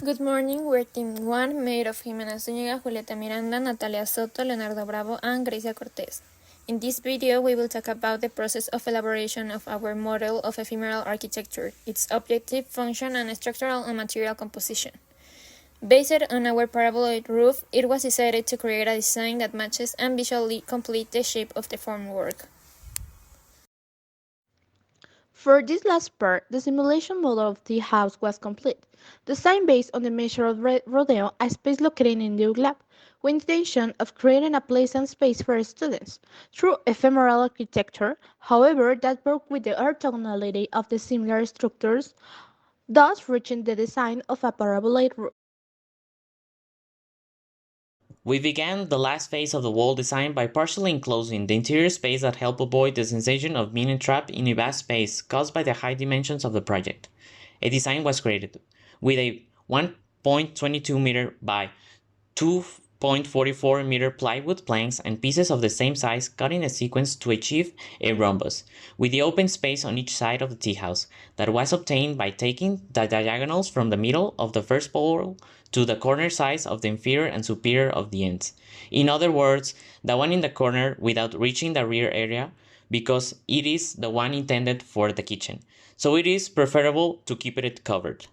Good morning, we're Team 1, made of Jimena Zúñiga, Julieta Miranda, Natalia Soto, Leonardo Bravo, and Grecia Cortez. In this video, we will talk about the process of elaboration of our model of ephemeral architecture, its objective, function, and structural and material composition. Based on our paraboloid roof, it was decided to create a design that matches and visually complete the shape of the formwork. For this last part, the simulation model of the house was complete, designed based on the measure of Rodeo, a space located in the lab, with the intention of creating a pleasant space for students through ephemeral architecture, however, that broke with the orthogonality of the similar structures, thus reaching the design of a paraboloid roof. We began the last phase of the wall design by partially enclosing the interior space that helped avoid the sensation of being trapped in a vast space caused by the high dimensions of the project. A design was created with a 1.22 meter by 2.44 meter plywood planks and pieces of the same size cut in a sequence to achieve a rhombus, with the open space on each side of the tea house that was obtained by taking the diagonals from the middle of the first pole to the corner sides of the inferior and superior of the ends. In other words, the one in the corner without reaching the rear area, because it is the one intended for the kitchen, so it is preferable to keep it covered.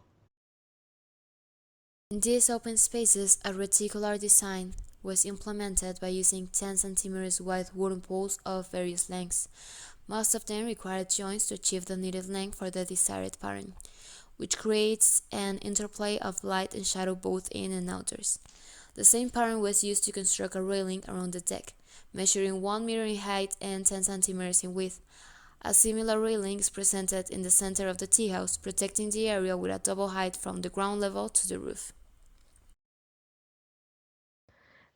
In these open spaces, a reticular design was implemented by using 10 cm wide wooden poles of various lengths. Most of them required joints to achieve the needed length for the desired pattern, which creates an interplay of light and shadow both in and outdoors. The same pattern was used to construct a railing around the deck, measuring 1 meter in height and 10 centimeters in width. A similar railing is presented in the center of the tea house, protecting the area with a double height from the ground level to the roof.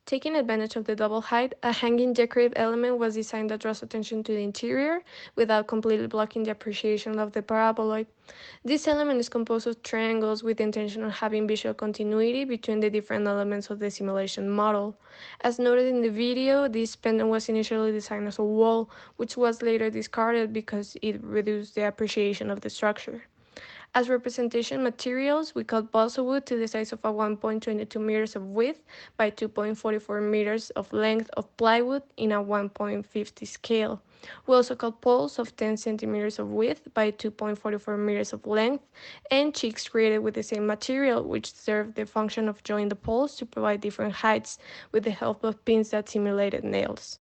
Taking advantage of the double height, a hanging decorative element was designed that draws attention to the interior without completely blocking the appreciation of the paraboloid. This element is composed of triangles with the intention of having visual continuity between the different elements of the simulation model. As noted in the video, this pendant was initially designed as a wall, which was later discarded because it reduced the appreciation of the structure. As representation materials, we cut balsa wood to the size of a 1.22 meters of width by 2.44 meters of length of plywood in a 1.50 scale. We also cut poles of 10 centimeters of width by 2.44 meters of length and cheeks created with the same material, which served the function of joining the poles to provide different heights with the help of pins that simulated nails.